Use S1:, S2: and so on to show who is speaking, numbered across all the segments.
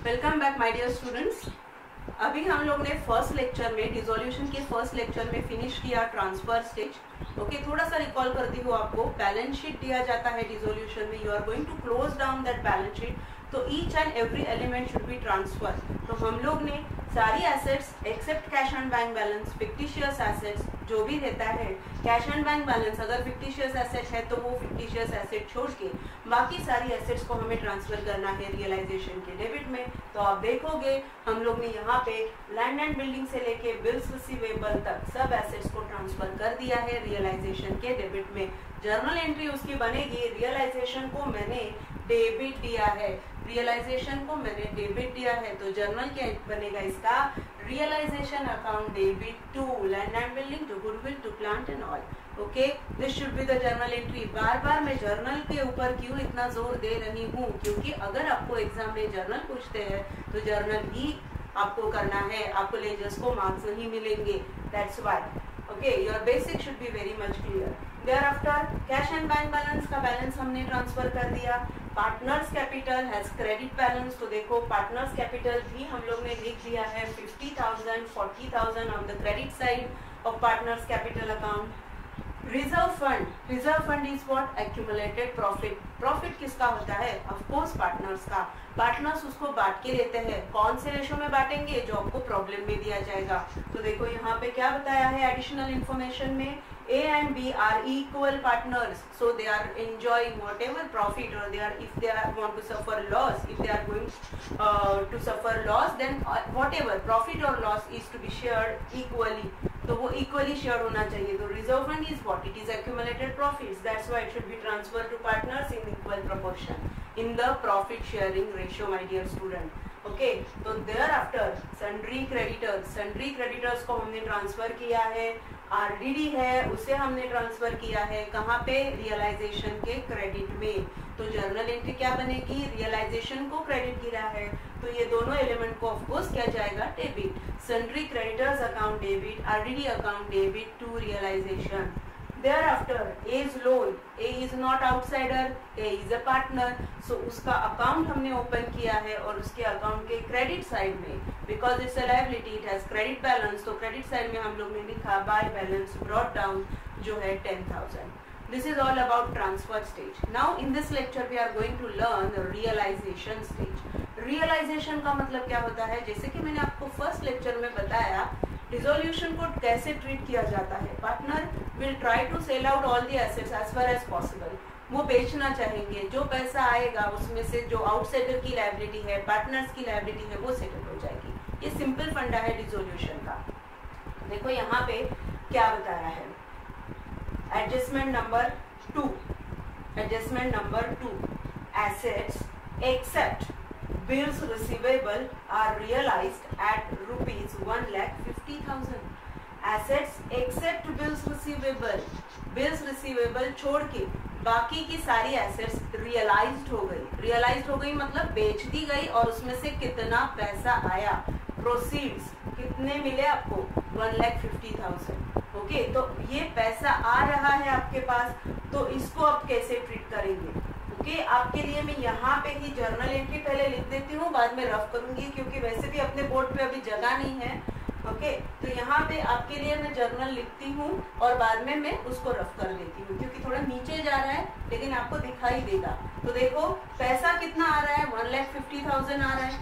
S1: Welcome back my dear students. अभी हम लोग ने फर्स्ट लेक्चर में डिसोल्यूशन के फर्स्ट लेक्चर में फिनिश किया ट्रांसफर स्टेज। ओके, थोड़ा सा रिकॉल करती हूँ आपको। बैलेंस शीट दिया जाता है डिसोल्यूशन में, you are going to close down that balance sheet, तो each and every element should be transfer. तो हम लोग ने सारी assets except cash and bank balance, fictitious assets जो भी रहता है, कैश एंड बैंक बैलेंस अगर फिक्टिशियस एसेट है तो वो फिक्टिशियस एसेट छोड़ के बाकी सारी एसेट्स को हमें ट्रांसफर करना है रियलाइजेशन के डेबिट में। तो आप देखोगे हम लोग ने यहाँ पे लैंड एंड बिल्डिंग से लेके बिल्स रिसीवेबल तक सब एसेट्स को ट्रांसफर कर दिया है रियलाइजेशन के डेबिट में। जर्नल एंट्री उसकी बनेगी, रियलाइजेशन को मैंने डेबिट दिया है, रियलाइजेशन को मैंने डेबिट दिया है, तो जर्नल क्या बनेगा इसका, realisation account debit to land and building, to goodwill, to plant and all. Okay, this should be the journal entry. बार बार मैं जर्नल के ऊपर क्यों इतना जोर दे रही हूँ, क्योंकि अगर आपको एग्जाम में जर्नल पूछते हैं तो जर्नल ही आपको करना है, आपको लेजर्स को मार्क्स नहीं मिलेंगे, that's why. Okay, your basic should be very much clear. Thereafter cash and bank balance का बैलेंस हमने ट्रांसफर कर दिया। Partners capital has credit balance, तो देखो पार्टनर्स कैपिटल भी हम लोग ने लिख दिया है 50,000, 40,000 on the credit side of partners capital account. Reserve fund is what, accumulated profit. Profit किसका होता है, ऑफ कोर्स पार्टनर्स का। पार्टनर्स उसको बांट के लेते हैं, कौन से रेशो में बांटेंगे, जो आपको प्रॉब्लम में दिया जाएगा। तो देखो यहाँ पे क्या बताया है एडिशनल इंफॉर्मेशन में, A and B are equal partners, so they are enjoying whatever profit, or they are, if they are want to suffer loss, if they are going to suffer loss, then whatever profit or loss is to be shared equally. तो वो equally shared होना चाहिए। तो reserve fund is what, it is accumulated profits, that's why it should be transferred to partners in equal proportion in the profit sharing ratio, my dear student. Okay, तो there after sundry creditors को हमने transfer किया है। RDD है उसे हमने transfer किया है कहाँ पे, रियलाइजेशन के क्रेडिट में। तो जर्नल एंट्री क्या बनेगी, रियलाइजेशन को क्रेडिट गिरा है, तो ये दोनों एलिमेंट को ऑफ कोर्स क्या जाएगा, debit. Sundry creditors account debit, RDD account debit to realisation. Thereafter, A's loan, A is not outsider, A is a partner, so उसका अकाउंट हमने ओपन किया है और उसके अकाउंट के क्रेडिट साइड में, because it's a liability, it has credit balance, तो credit side में हम लोग ने लिखा by balance brought down जो है 10,000. This is all about transfer stage. Now in this lecture we are going to learn the realization stage. Realization का मतलब क्या होता है, जैसे कि मैंने आपको फर्स्ट लेक्चर में बताया डिसोल्यूशन को कैसे ट्रीट किया जाता है। Partner will try to sell out all the assets as far as possible. वो बेचना चाहेंगे, जो पैसा आएगा उसमें से जो आउटसाइडर की लायबिलिटी है, पार्टनर्स की लायबिलिटी है, वो सेटल हो जाएगी। ये सिंपल फंडा है डिसोल्यूशन का। देखो यहाँ पे क्या बताया है, adjustment number 2, adjustment number 2, assets except bills receivable are realized at rupees 1,50,000. Assets except bills receivable छोड़ के बाकी की सारी एसेट्स रियलाइज्ड हो गई मतलब बेच दी गई, और उसमें से कितना पैसा आया, प्रोसीड्स कितने मिले आपको, 1,50,000। ओके, तो ये पैसा आ रहा है आपके पास, तो इसको आप कैसे ट्रीट करेंगे। ओके, आपके लिए मैं यहाँ पे ही जर्नल एंट्री पहले लिख देती हूँ, बाद में रफ करूंगी, क्योंकि वैसे भी अपने बोर्ड पे अभी जगह नहीं है। ओके, तो यहाँ पे आपके लिए मैं जर्नल लिखती हूँ और बाद में मैं उसको रफ कर देती हूँ, क्योंकि थोड़ा नीचे जा रहा है लेकिन आपको दिखाई देगा। तो देखो पैसा कितना आ रहा है, 1,50,000 आ रहा है।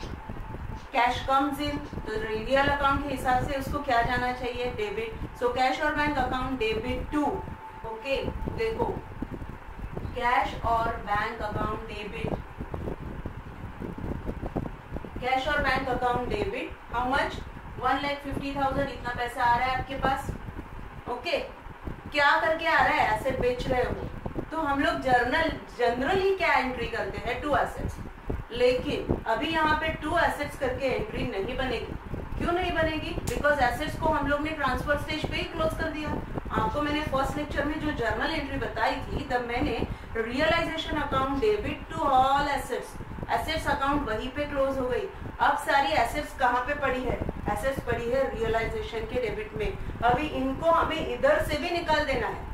S1: कैश कम्स इन, तो रियल अकाउंट के हिसाब से उसको क्या जाना चाहिए, डेबिट। सो कैश और bank account debit to. Okay, देखो कैश और बैंक अकाउंट डेबिट, कैश और bank account debit, how much, 1,50,000, इतना पैसा आ रहा है आपके पास। ओके, क्या करके आ रहा है, एसेट बेच रहे हो, तो हम लोग जनरली क्या एंट्री करते हैं, 2 एसेट्स, लेकिन अभी यहाँ पे 2 एसेट्स करके एंट्री नहीं बनेगी। क्यों नहीं बनेगी, बिकॉज एसेट्स को हम लोग ने ट्रांसफर स्टेज पे ही क्लोज कर दिया। आपको मैंने फर्स्ट लेक्चर में जो जर्नल एंट्री बताई थी, तब मैंने realisation account debit to all assets, assets account वहीं पे क्लोज हो गई। अब सारी एसेट्स कहाँ पे पड़ी है, एसेट्स पड़ी है रियलाइजेशन के डेबिट में। अभी इनको हमें इधर से भी निकाल देना है,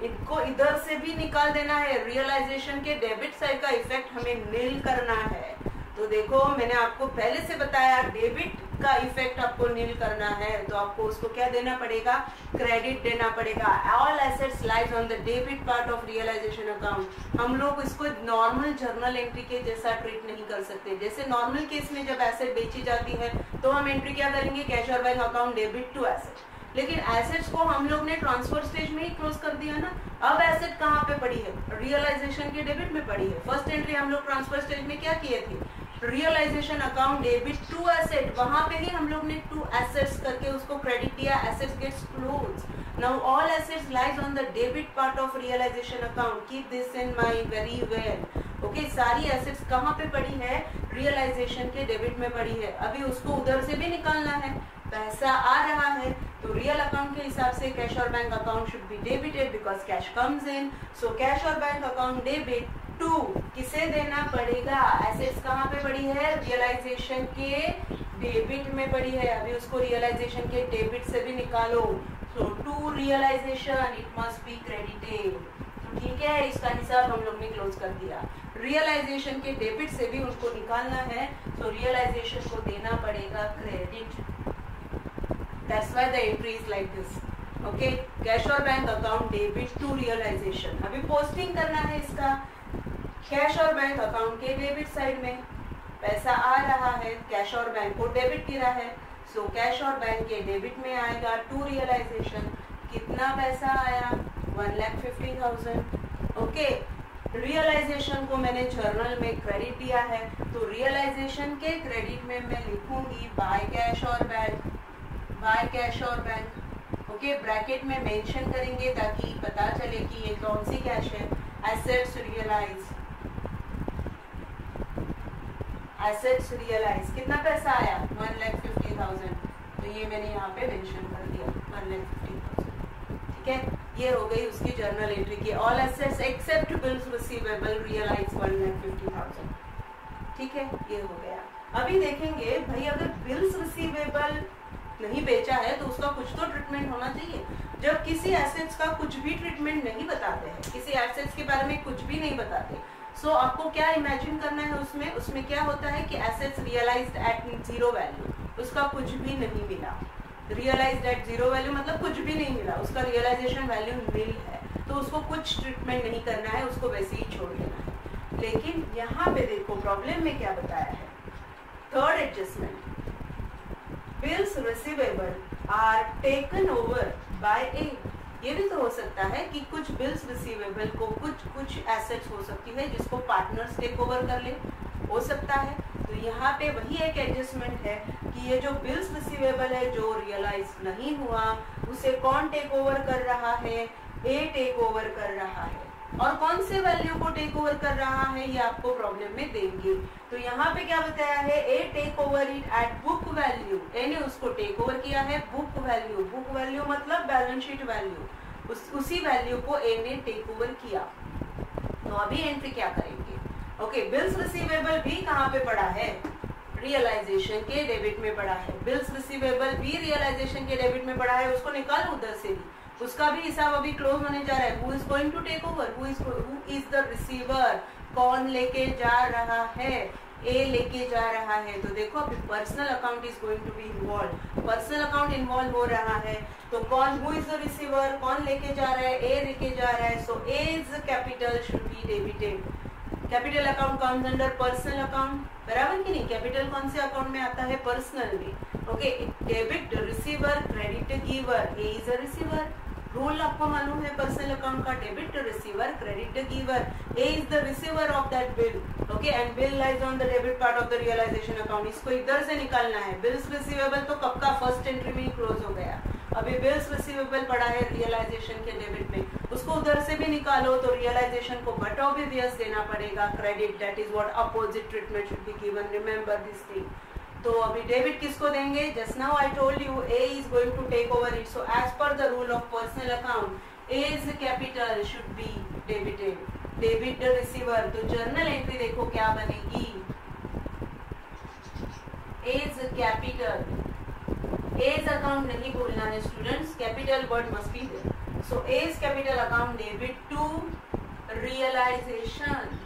S1: इनको इधर से भी निकाल देना है। रियलाइजेशन के डेबिट साइड का इफेक्ट हमें नील करना है। तो देखो मैंने आपको पहले से बताया डेबिट का इफेक्ट आपको नील करना है तो आपको उसको क्या देना पड़ेगा, क्रेडिट देना पड़ेगा। All assets lies on the debit part of realisation account. हम लोग इसको नॉर्मल जर्नल एंट्री के जैसा ट्रीट नहीं कर सकते। जैसे नॉर्मल केस में जब एसेट बेची जाती है तो हम एंट्री क्या करेंगे, कैश और bank account debit to asset. लेकिन एसेट्स को हम लोग ने ट्रांसफर स्टेज में ही क्लोज कर दिया ना। अब एसेट कहाँ पे पड़ी है, रियलाइजेशन के डेबिट में पड़ी है। फर्स्ट एंट्री हम लोग ट्रांसफर स्टेज में क्या किए थे, realisation account debit to asset, वहां पे ही हम लोग ने टू एसेट्स करके उसको क्रेडिट दिया, assets gets close. Now all assets lies on the debit part of realisation account, keep this in mind very well. Okay, सारी एसेट्स कहाँ पे पड़ी है, रियलाइजेशन के डेबिट में पड़ी है। अभी उसको उधर से भी निकालना है, पैसा आ रहा है तो रियल अकाउंट के हिसाब से कैश और bank account should be debited because cash comes in. So cash और बैंक अकाउंट डेबिट टू किसे देना पड़ेगा, एसेट्स कहाँ पे पड़ी है, रियलाइजेशन के डेबिट में पड़ी है। अभी उसको रियलाइजेशन के डेबिट से भी निकालो। So to realisation it must be credited. ठीक है, इसका हिसाब हम लोग ने क्लोज कर दिया। रियलाइजेशन के डेबिट से भी उनको निकालना है तो रियलाइजेशन को देना पड़ेगा credit. That's why the entry is like this. Okay, cash और bank account debit to realisation. अभी पोस्टिंग करना है इसका, कैश और बैंक अकाउंट के डेबिट साइड में पैसा आ रहा है, कैश और बैंक को डेबिट गिरा है। सो कैश और बैंक के डेबिट में आएगा टू रियलाइजेशन। कितना पैसा आया, 1,50,000। ओके, रियलाइजेशन को मैंने जर्नल में क्रेडिट दिया है तो रियलाइजेशन के क्रेडिट में मैं लिखूंगी बाय कैश और बैंक, बाय कैश और बैंक। ओके, ब्रैकेट में मेंशन करेंगे ताकि पता चले कि ये कौन सी कैश है। एसेट्स रियलाइज, एसेट्स रियलाइज कितना पैसा आया, 1,50,000। तो ये मैंने यहाँ पे मेंशन कर दिया 1,50,000। ठीक है, ये हो गई उसकी जर्नल एंट्री की। All assets except bills receivable realise 1,50,000। ठीक है, ये हो गया। अभी देखेंगे भाई अगर बिल्स रिसीवेबल नहीं बेचा है तो उसका कुछ तो ट्रीटमेंट होना चाहिए। जब किसी एसेट्स का कुछ भी ट्रीटमेंट नहीं बताते हैं, किसी एसेट्स के बारे में कुछ भी नहीं बताते, सो आपको क्या इमेजिन करना है उसमें क्या होता है कि assets realised at zero value, उसका कुछ भी नहीं मिला। रियलाइज्ड एट जीरो वैल्यू मतलब कुछ भी नहीं मिला, उसका रियलाइजेशन वैल्यू नील है, तो उसको कुछ ट्रीटमेंट नहीं करना है, उसको वैसे ही छोड़ देना है। लेकिन यहाँ पे देखो प्रॉब्लम में क्या बताया है, third adjustment, bills receivable are taken over by A. ये भी तो हो सकता है कि कुछ बिल्स रिसीवेबल को कुछ एसेट्स हो सकती है जिसको पार्टनर्स टेक ओवर कर ले, हो सकता है। तो यहाँ पे वही एक एडजस्टमेंट है कि ये जो बिल्स रिसीवेबल है जो रियलाइज नहीं हुआ उसे कौन टेक ओवर कर रहा है, ए टेक ओवर कर रहा है। और कौन से वैल्यू को टेक ओवर कर रहा है ये आपको प्रॉब्लम में देंगे। तो यहाँ पे क्या बताया है, A take over it at book value, A ने उसको टेक ओवर किया है बुक वैल्यू। बुक वैल्यू मतलब बैलेंस शीट वैल्यू, उसी वैल्यू को ए ने टेक ओवर किया। तो अभी एंट्री क्या करेंगे, ओके, बिल्स रिसीवेबल भी कहाँ पे पड़ा है, रियलाइजेशन के डेबिट में पड़ा है। बिल्स रिसीवेबल भी रियलाइजेशन के डेबिट में पड़ा है, उसको निकालो उधर से भी, उसका भी हिसाब अभी क्लोज होने जा रहा है। Who is going to take over, who is the receiver, कौन लेके जा रहा है, ए लेके जा रहा है। तो देखो अभी personal account is going to be involve, personal account involve हो रहा है। तो कौन, हु इज द रिसीवर, कौन लेके जा रहा है, ए लेके जा रहा है। So A is capital should be debited. Capital account comes under personal account, बराबर की नहीं, कैपिटल कौन से अकाउंट में आता है, पर्सनल में। Okay, debit receiver credit giver, A is a receiver. Rule आपको मालूम है पर्सनल अकाउंट का, debit receiver credit giver, A is the receiver of that bill. Okay, and bill lies on the debit part of the realisation account. इसको इधर से निकालना है। Bills receivable तो कब का, फर्स्ट एंट्री में ही क्लोज हो गया। अभी बिल्स रिसीवेबल पड़ा है रियलाइजेशन के डेबिट में, उसको उधर से भी निकालो तो रियलाइजेशन को बट ऑब्वियस देना पड़ेगा credit. That is what opposite treatment should be given, remember this thing. तो अभी डेबिट किसको देंगे, just now I told you A is going to take over it. So as per the rule of personal account A is capital should be debited, debit the receiver. तो journal entry देखो क्या बनेगी, ए is capital, A's account नहीं बोलना है students, capital word must be there. So as capital account debit to realisation,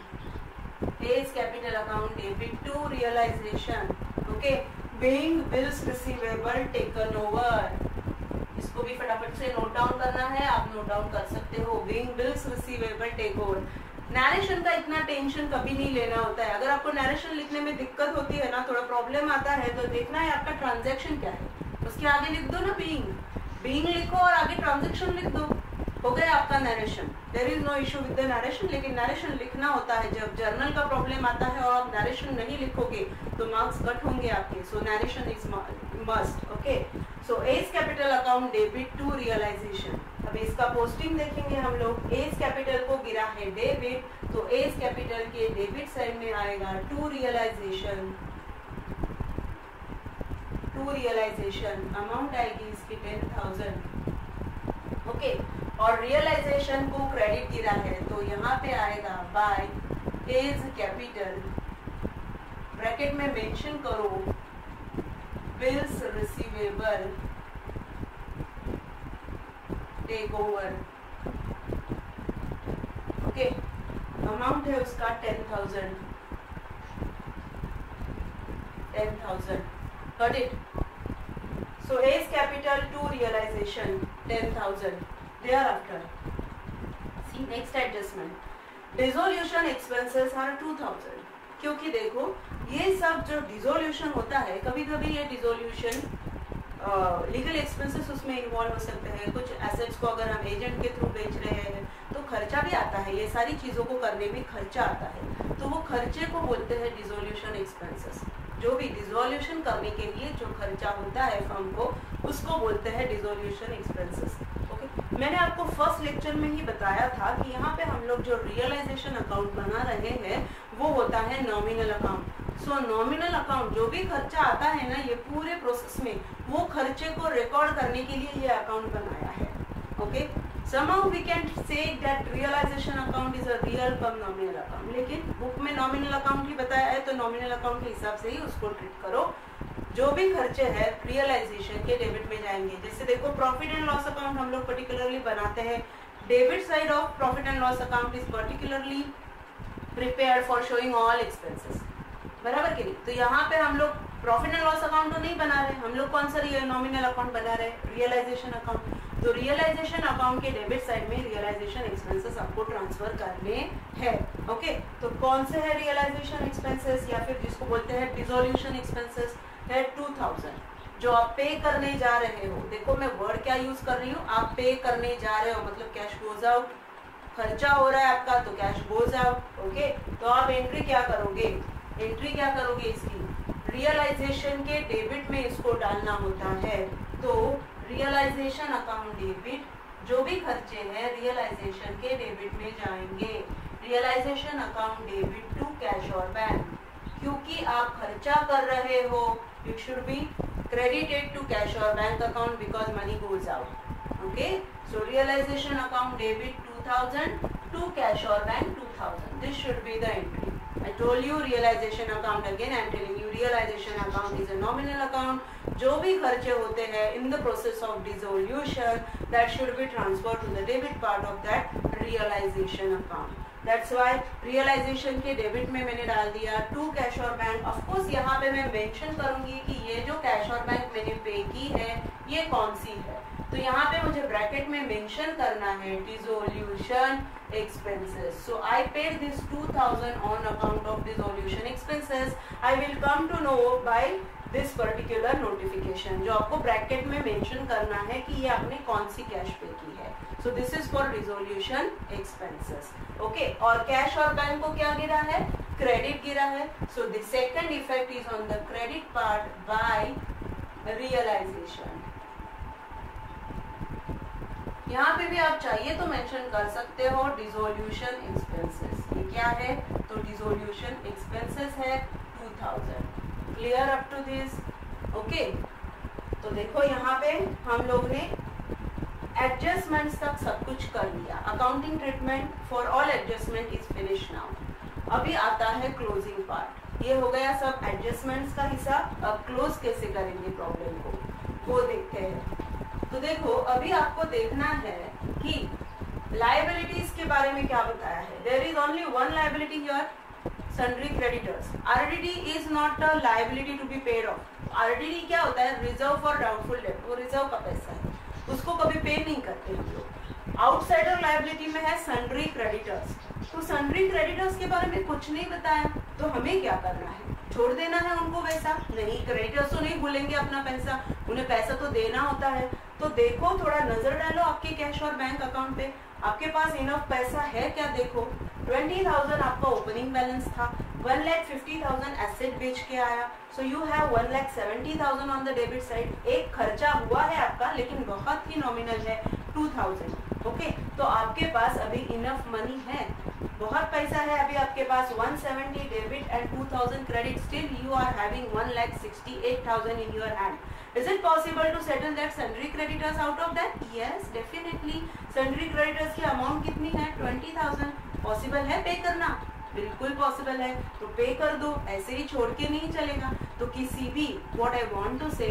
S1: A's capital account debit to realisation, okay, being bills receivable taken over. इसको भी फटाफट से नोट डाउन करना है, आप नोट डाउन कर सकते हो। Being bills receivable take over. Narration का इतना टेंशन कभी नहीं लेना होता है। अगर आपको नरेशन लिखने में दिक्कत होती है ना, थोड़ा प्रॉब्लम आता है, तो देखना है आपका ट्रांजैक्शन क्या है, उसके आगे लिख दो ना बीइंग लिखो और आगे ट्रांजैक्शन लिख दो, हो गया आपका narration. There is no issue with the narration, लेकिन नरेशन लिखना होता है। जब जर्नल का प्रॉब्लम आता है और आप नरेशन नहीं लिखोगे तो मार्क्स कट होंगे आपके। So narration is must, okay. So as capital account debit to realisation. अब इसका पोस्टिंग देखेंगे हम लोग। एज कैपिटल को गिरा है डेबिट, तो एज कैपिटल के डेबिट साइड में आएगा to realisation. To realisation amount आएगी इसकी 10,000, ओके। और रियलाइजेशन को क्रेडिट गिरा है तो यहाँ पे आएगा बाय एज कैपिटल, ब्रैकेट में मेंशन करो bills receivable take over, okay. Amount है उसका 10,000, 10,000, got it. So as capital to realisation 10,000। Thereafter, see next adjustment. Dissolution expenses are 2,000. क्योंकि देखो ये सब जो डिसोल्यूशन होता है, कभी कभी ये डिसोल्यूशन लीगल एक्सपेंसेस उसमें इन्वॉल्व हो सकते हैं। कुछ एसेट्स को अगर हम एजेंट के थ्रू बेच रहे हैं तो खर्चा भी आता है, ये सारी चीज़ों को करने में खर्चा आता है, तो वो खर्चे को बोलते हैं डिसोल्यूशन एक्सपेंसेस। जो भी डिसोल्यूशन करने के लिए जो खर्चा होता है फर्म को, उसको बोलते हैं डिसोल्यूशन एक्सपेंसेस, ओके। मैंने आपको फर्स्ट लेक्चर में ही बताया था कि यहाँ पे हम लोग जो रियलाइजेशन अकाउंट बना रहे हैं वो होता है नॉमिनल अकाउंट। सो नॉमिनल अकाउंट जो भी खर्चा आता है ना, ये पूरे प्रोसेस में वो खर्चे को रिकॉर्ड करने के लिए ये अकाउंट बनाया है, okay. Somehow we can say that realization account is a real come nominal account, लेकिन बुक में nominal account ही बताया है तो nominal account के हिसाब से ही उसको ट्रीट करो। जो भी खर्चे हैं रियलाइजेशन के डेबिट में जाएंगे। जैसे देखो प्रॉफिट एंड लॉस अकाउंट हम लोग पर्टिकुलरली बनाते हैं। Debit side of profit and loss account is particularly prepared for showing all expenses, बराबर कि नहीं। तो यहाँ पे हम लोग प्रॉफिट एंड लॉस अकाउंट तो नहीं बना रहे, हम लोग कौन सा नॉमिनल अकाउंट बना रहे, रियलाइजेशन अकाउंट। तो रियलाइजेशन अकाउंट के डेबिट साइड में रियलाइजेशन एक्सपेंसेस आपको ट्रांसफर करने हैं, ओके। तो कौन से है रियलाइजेशन एक्सपेंसेस या फिर जिसको बोलते हैं डिसोल्यूशन एक्सपेंसेस, है 2,000 जो आप पे करने जा रहे हो। देखो मैं वर्ड क्या यूज कर रही हूँ, आप पे करने जा रहे हो मतलब कैश गोज आउट, खर्चा हो रहा है आपका तो कैश गोज आउट, ओके। तो आप एंट्री क्या करोगे, एंट्री क्या करोगे इसकी, रियलाइजेशन के डेबिट में इसको डालना होता है। तो रियलाइजेशन अकाउंट डेबिट, जो भी खर्चे हैं रियलाइजेशन के डेबिट में जाएंगे। Realisation account debit to cash और बैंक, क्योंकि आप खर्चा कर रहे हो, it should be credited to cash or bank account because money goes out, okay. So realization account debit 2,000 to cash or bank 2,000, this should be the entry. I told you realization account, again I am telling you realization account is a nominal account. जो भी खर्चे होते हैं in the process of dissolution, that should be transferred to the debit part of that realization account. That's why realization के debit में मैंने डाल दिया टू कैश और बैंक। ऑफ कोर्स यहाँ पे मैं मेंशन करूंगी कि ये जो कैश और बैंक मैंने पे की है ये कौन सी है, तो यहाँ पे मुझे ब्रैकेट में मेंशन करना है dissolution expenses. So I paid this 2,000 on account of dissolution expenses. I will come to know by this particular notification, जो आपको ब्रैकेट में मेंशन करना है कि ये आपने कौन सी कैश पे की है। So this is for dissolution expenses. Okay. और कैश और बैंक को क्या गिरा है, क्रेडिट गिरा है। So the second effect is on the credit part by realization. यहाँ पे भी आप चाहिए तो मेंशन कर सकते हो डिसोल्यूशन एक्सपेंसेस। ये क्या है, तो डिसोल्यूशन एक्सपेंसेस है 2,000। Clear up to this, okay. तो देखो यहाँ पे हम लोग ने एडजस्टमेंट्स तक सब कुछ कर लिया। Accounting treatment for all adjustment is finish now. अभी आता है क्लोजिंग पार्ट। ये हो गया सब एडजस्टमेंट्स का हिस्सा। अब क्लोज कैसे करेंगे प्रॉब्लम को, वो देखते हैं। तो देखो अभी आपको देखना है कि लायबिलिटीज के बारे में क्या बताया है। There is only one liability here, sundry creditors. RDD is not a liability to be paid off. RDD क्या होता है? रिजर्व फॉर डाउटफुल डेट, वो रिजर्व का पैसा है, उसको कभी पे नहीं करते हम लोग। आउटसाइडर लायबिलिटी में है सन्ड्री क्रेडिटर्स। तो सन्ड्री क्रेडिटर्स के बारे में कुछ नहीं बताया, तो हमें क्या करना है? छोड़ देना है उनको पैसा? नहीं, क्रेडिटर्स तो नहीं भूलेंगे अपना पैसा, उन्हें पैसा तो देना होता है। तो देखो, थोड़ा नजर डालो आपके कैश और बैंक अकाउंट पे, आपके पास इनफ पैसा है क्या? देखो 20,000 आपका ओपनिंग बैलेंस था, 1,50,000 एसेट बेच के आया, so you have 1,70,000 on the debit side. एक खर्चा हुआ है आपका, लेकिन बहुत ही नॉमिनल है, 2,000। ओके, तो आपके पास अभी इनफ मनी है, बहुत पैसा है अभी आपके पास, 170 debit and 2,000 credit, still you are having 1,68,000 in your hand. Is it possible to settle that sundry creditors out of that? Yes, definitely. Sundry creditors की अमाउंट कितनी है? 20,000। पॉसिबल है पे करना? बिल्कुल पॉसिबल है, तो पे कर दो, ऐसे ही छोड़ के नहीं चलेगा। तो किसी भी, व्हाट आई वांट टू से,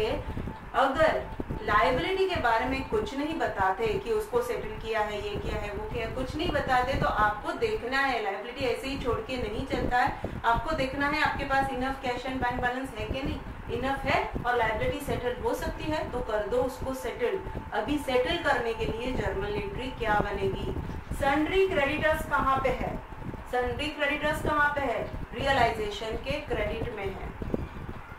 S1: अगर लायबिलिटी के बारे में कुछ नहीं बताते कि उसको सेटल किया है, ये किया है, वो किया है, कुछ नहीं बताते, तो आपको देखना है, लायबिलिटी ऐसे ही छोड़ के नहीं चलता है। आपको देखना है आपके पास enough cash and bank balance है कि नहीं। इनफ है और लायबिलिटी सेटल हो सकती है तो कर दो उसको सेटल। अभी सेटल करने के लिए जर्नल एंट्री क्या बनेगी? सन्ड्री क्रेडिटर्स कहाँ पे है? सन्ड्री क्रेडिटर्स कहाँ पे है? रियलाइजेशन के क्रेडिट में है,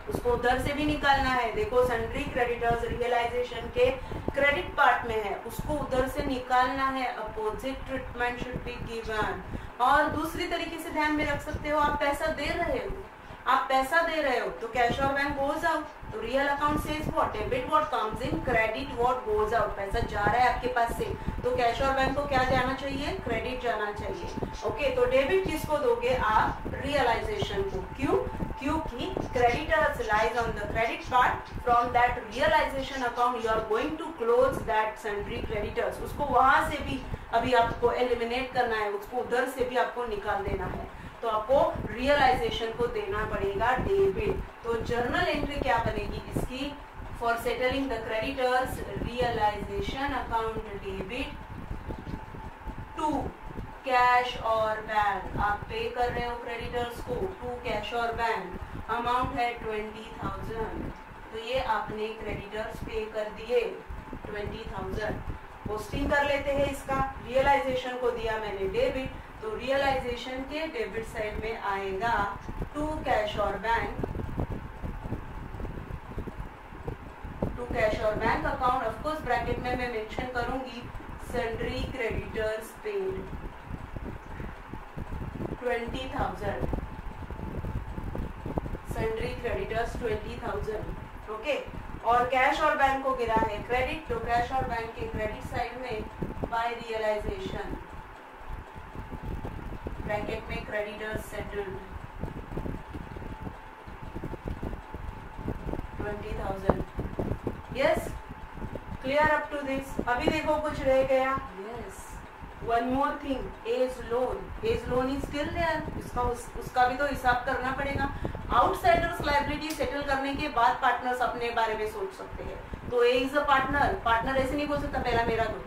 S1: उसको उधर से भी निकालना है। देखो, सन्ड्री क्रेडिटर्स रियलाइजेशन के क्रेडिट पार्ट में है, उसको उधर से निकालना है। Opposite treatment should be given. और दूसरी तरीके से ध्यान में रख सकते हो, आप पैसा दे रहे हो, आप पैसा दे रहे हो तो कैश और बैंक गोज आउट, तो real account says what? Debit what comes in, credit what goes out. पैसा जा रहा है आपके पास से, तो कैश और बैंक को क्या जाना चाहिए? क्रेडिट जाना चाहिए। ओके, तो डेबिट किसको दोगे आप? रियलाइजेशन को। क्यों? क्योंकि creditors lies on the credit part, from that realisation account you are going to close that sundry creditors. उसको वहां से भी अभी आपको एलिमिनेट करना है, उसको उधर से भी आपको निकाल देना है, तो आपको रियलाइजेशन को देना पड़ेगा डेबिट। तो जर्नल एंट्री क्या बनेगी इसकी? For settling the creditors, realisation account debit to cash और बैंक। आप पे कर रहे हो क्रेडिटर्स को टू कैश और बैंक, अमाउंट है 20,000, तो ये आपने क्रेडिटर्स पे कर दिए 20,000। पोस्टिंग कर लेते हैं इसका। रियलाइजेशन को दिया मैंने डेबिट, तो रियलाइजेशन के डेबिट साइड में आएगा टू कैश और बैंक, टू कैश और bank account. Of course bracket में मैं मेंशन करूंगी sundry creditors paid 20,000, sundry creditors 20,000। Okay, और कैश और बैंक को गिरा है क्रेडिट, तो कैश और बैंक के क्रेडिट साइड में बाय रियलाइजेशन, ब्रैकेट में creditors settled 20,000। Yes, clear up to this? अभी देखो कुछ रह गया। Yes, one more thing, A's loan. A's loan is still there, उसका भी तो हिसाब करना पड़ेगा। आउटसाइडर्स लायबिलिटी सेटल करने के बाद पार्टनर्स अपने बारे में सोच सकते हैं। तो ए इज अ पार्टनर, पार्टनर ऐसे नहीं बोल सकता पहला मेरा दो,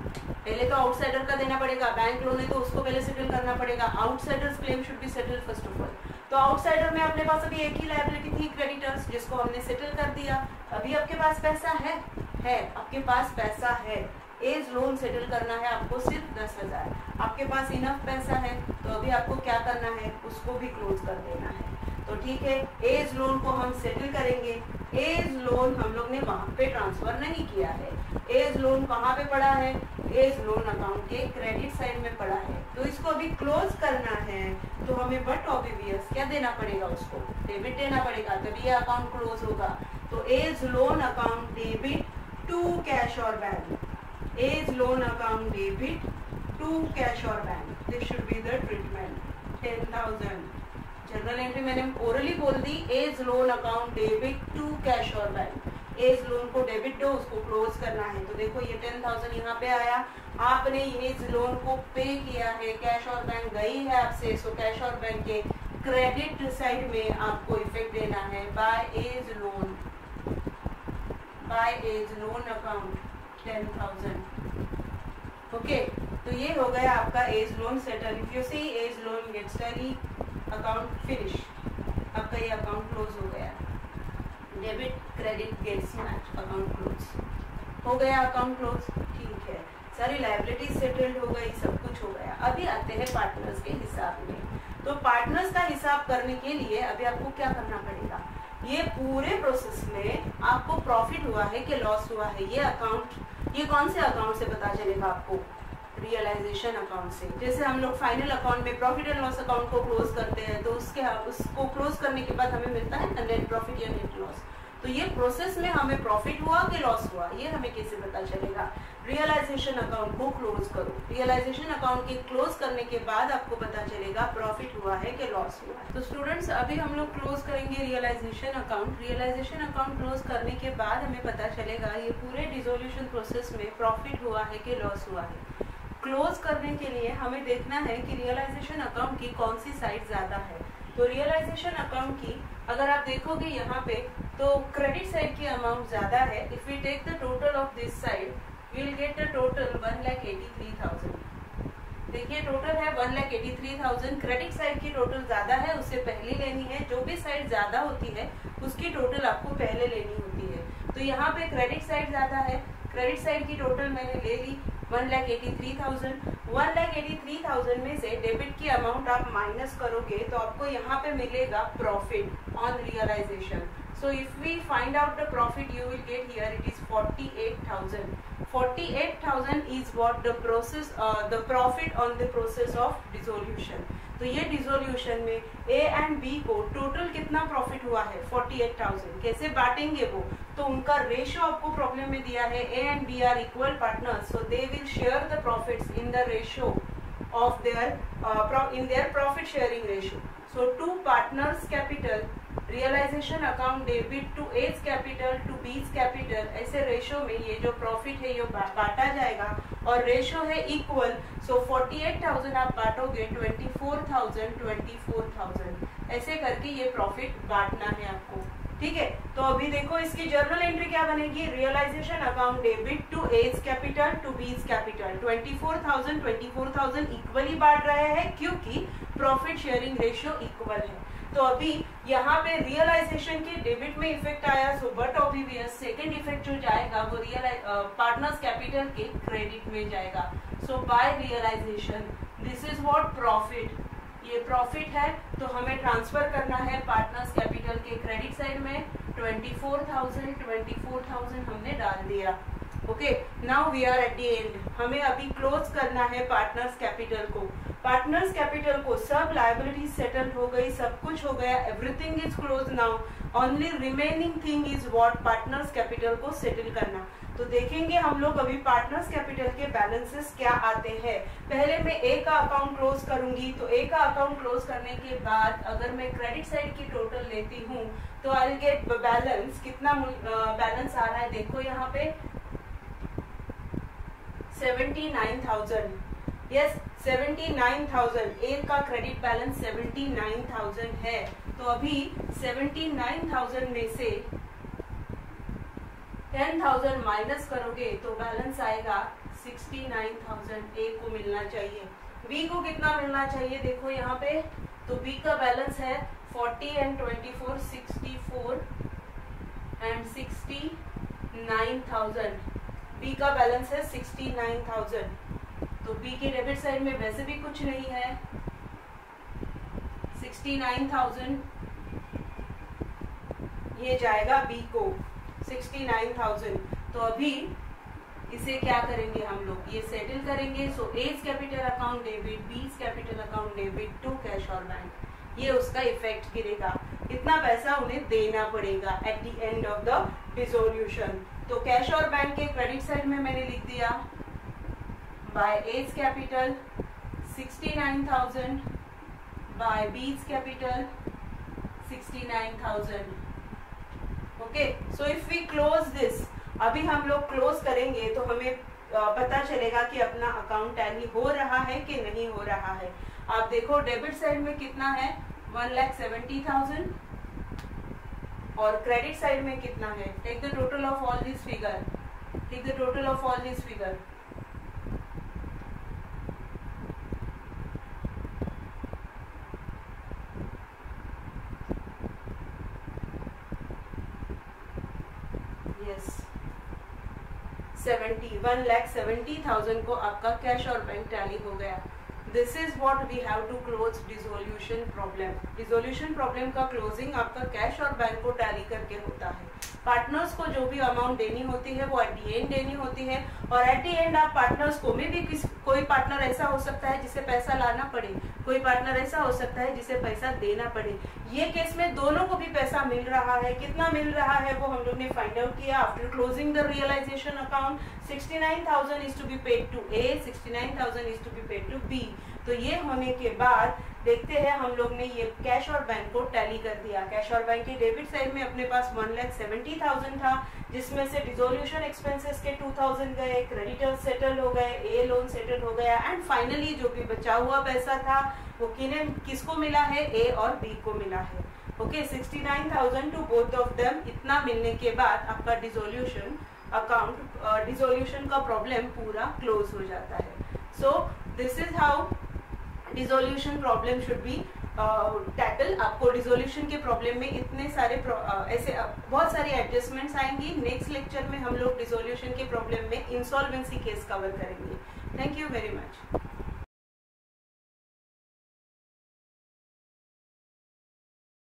S1: पहले तो आउटसाइडर का देना पड़ेगा। बैंक लोन है तो उसको पहले सेटल करना पड़ेगा। Outsiders claim should be settled first of all. तो आउटसाइडर में अपने पास अभी एक ही लायबिलिटी थी क्रेडिटर्स, जिसको हमने सेटल कर दिया। अभी आपके पास पैसा है आपके पास पैसा है। एज लोन सेटल करना है आपको सिर्फ 10,000, आपके पास इनफ पैसा है, तो अभी आपको क्या करना है? उसको भी क्लोज कर देना है। तो ठीक है, एज लोन को हम सेटल करेंगे। एज लोन हम लोग ने वहां पे ट्रांसफर नहीं किया है। एज लोन कहाँ पे पड़ा है? एज लोन अकाउंट के क्रेडिट साइड में पड़ा है, तो इसको अभी क्लोज करना है। तो हमें बट ऑब्वियस क्या देना पड़ेगा? उसको डेबिट देना पड़ेगा, तभी ये अकाउंट क्लोज होगा। तो as loan account debit to cash और bank, as loan account debit to cash और bank, this should be the treatment 10,000। Journal entry मैंने ओरली बोल दी, as loan account debit to cash और बैंक। एज लोन को debit दो, उसको close करना है। तो देखो ये 10,000 यहाँ पे आया, आपने एज लोन को पे किया है, कैश और बैंक गई है आपसे, सो कैश और बैंक के क्रेडिट साइड में आपको इफेक्ट देना है by A's loan, by A's loan account 10,000। Okay, तो ये हो गया आपका A's loan settle. If you see A's loan gets tally, account finish, आपका ये अकाउंट क्लोज हो गया। Debit credit gets match, account close हो गया, अकाउंट क्लोज, ठीक है, सारी लायबिलिटी सेटल्ड हो गई, सब कुछ हो गया। अभी आते हैं पार्टनर्स के हिसाब में। तो पार्टनर्स का हिसाब करने के लिए अभी आपको क्या करना पड़ेगा, ये पूरे प्रोसेस में आपको प्रॉफिट हुआ है कि लॉस हुआ है, ये अकाउंट, ये कौन से अकाउंट से पता चलेगा आपको, रियलाइजेशन अकाउंट से। जैसे हम लोग फाइनल अकाउंट में प्रॉफिट एंड लॉस अकाउंट को क्लोज करते हैं, तो उसको क्लोज करने के बाद हमें मिलता है नेट प्रॉफिट या नेट लॉस। तो ये प्रोसेस में हमें प्रॉफिट हुआ कि लॉस हुआ, ये हमें कैसे पता चलेगा, रियलाइजेशन अकाउंट को क्लोज करो। रियलाइजेशन अकाउंट के क्लोज करने के बाद आपको पता चलेगा प्रॉफिट हुआ है कि लॉस हुआ है। तो स्टूडेंट्स अभी हम लोग क्लोज करेंगे realisation account. Realisation account close करने के बाद हमें पता चलेगा ये पूरे डिसोल्यूशन प्रोसेस में प्रॉफिट हुआ है कि लॉस हुआ है। क्लोज करने के लिए हमें देखना है कि रियलाइजेशन अकाउंट की कौन सी साइड ज्यादा है। तो रियलाइजेशन अकाउंट की अगर आप देखोगे यहाँ पे, तो क्रेडिट साइड की अमाउंट ज्यादा है। If we take the total of this side we will get the total 1,83,000। देखिए टोटल है 1,83,000। क्रेडिट साइड की टोटल ज्यादा है, उससे पहले लेनी है। जो भी साइड ज्यादा होती है उसकी टोटल आपको पहले लेनी होती है। तो यहाँ पे क्रेडिट साइड ज्यादा है, क्रेडिट साइड की टोटल मैंने ले ली 1,83,000। 1,83,000 में से डेबिट की अमाउंट आप माइनस करोगे तो आपको यहाँ पे मिलेगा profit on realisation. So if we find out the profit, you will get here it is 48,000. 48,000 is what the process, the profit on the process of dissolution. तो ये डिसोल्यूशन में ए एंड बी को टोटल कितना profit हुआ है 48,000। कैसे बांटेंगे वो, तो उनका रेशियो आपको प्रॉब्लम में दिया है। A and B are equal partners, so they will share the profits in the ratio of their in their profit sharing ratio. So two partners capital, realization account debit to A's capital to B's capital, ऐसे ratio में ये जो profit है ये बांटा जाएगा और ratio है इक्वल। सो 48,000 आप बांटोगे 24,000 ऐसे करके ये प्रॉफिट बांटना है आपको, ठीक है। तो अभी देखो इसकी जर्नल एंट्री क्या बनेगी, realisation account debit to A's capital to B's capital 24,000 equally बांट रहे हैं क्योंकि प्रॉफिट शेयरिंग रेशियो इक्वल है। तो अभी यहाँ पे रियलाइजेशन के डेबिट में इफेक्ट आया, so but obvious second effect जो जाएगा वो पार्टनर्स कैपिटल के क्रेडिट में जाएगा। So by realisation this is what profit, ये प्रॉफिट है तो हमें ट्रांसफर करना है पार्टनर्स कैपिटल के क्रेडिट साइड में 24,000 हमने डाल दिया। Okay, now we are at the end. हमें अभी क्लोज करना है पार्टनर्स कैपिटल को। पार्टनर्स कैपिटल को सब लायबिलिटी सेटल हो गई, सब कुछ हो गया, everything is close now. Only remaining thing is what partners capital को सेटल करना। तो देखेंगे हम लोग अभी पार्टनर्स कैपिटल के बैलेंसेस क्या आते हैं। पहले मैं ए का अकाउंट क्लोज करूंगी, तो ए का अकाउंट क्लोज करने के बाद अगर मैं क्रेडिट साइड की टोटल लेती हूँ तो आई विल गेट बैलेंस। कितना बैलेंस आ रहा है देखो यहाँ पे 79,000। यस 79,000, ए का क्रेडिट बैलेंस 79,000 है। तो अभी 79,000 में से 10,000 माइनस करोगे तो बैलेंस आएगा 69,000 ए को मिलना चाहिए। बी को कितना मिलना चाहिए देखो यहाँ पे, तो बी का बैलेंस है 40 and 24 64 and 69,000। बी का बैलेंस है 69,000। तो बी के डेबिट साइड में वैसे भी कुछ नहीं है, 69,000 ये जाएगा बी को 69,000। तो अभी इसे क्या करेंगे हम लोग, ये सेटल करेंगे। So as capital account debit, B's capital account debit to cash और बैंक, ये उसका इफेक्ट गिरेगा। इतना पैसा उन्हें देना पड़ेगा at the end of the dissolution. तो कैश और बैंक के क्रेडिट साइड में मैंने लिख दिया by A's capital 69,000 by B's capital 69,000। Okay, so if we close this, अभी हम लोग क्लोज करेंगे तो हमें पता चलेगा कि अपना अकाउंट टैली हो रहा है कि नहीं हो रहा है। आप देखो डेबिट साइड में कितना है 1,70,000 और क्रेडिट साइड में कितना है। Take the total of all this figure, take the total of all this figure. Yes 1,70,000 को आपका कैश और बैंक टैली हो गया। This is what we have to close dissolution problem. Dissolution problem का closing आपका कैश और bank को tally करके होता है। पार्टनर्स को जो भी अमाउंट देनी होती है वो एट दी एंड देनी होती है, और एट दी एंड आप पार्टनर्स को में भी कोई पार्टनर ऐसा हो सकता है जिसे पैसा लाना पड़े, कोई पार्टनर ऐसा हो सकता है जिसे पैसा देना पड़े। ये केस में दोनों को भी पैसा मिल रहा है। कितना मिल रहा है वो हम लोग ने फाइंड आउट किया after closing the realisation account. 69,000 is to be paid to A, 69,000 is to be paid to B. तो ये होने के बाद देखते हैं हम लोग ने ये कैश और बैंक को टैली कर दिया। कैश और बैंक की डेबिट साइड में अपने पास 1,70,000 था, जिसमें से डिसोल्यूशन एक्सपेंसेस के 2,000 गए, क्रेडिटर्स सेटल हो गए, ए लोन सेटल हो गया, एंड फाइनली जो भी बचा हुआ पैसा था वो किसको मिला है, ए और बी को मिला है। Okay 69,000 to both of them. इतना मिलने के बाद आपका डिसोल्यूशन अकाउंट, डिसोल्यूशन का प्रॉब्लम पूरा क्लोज हो जाता है। So this is how dissolution problem should be tackle. आपको डिसोल्यूशन के प्रॉब्लम में इतने सारे ऐसे बहुत सारी एडजस्टमेंट्स आएंगी। नेक्स्ट लेक्चर में हम लोग डिसोल्यूशन के प्रॉब्लम में इंसॉल्वेंसी केस कवर करेंगे। Thank you very much.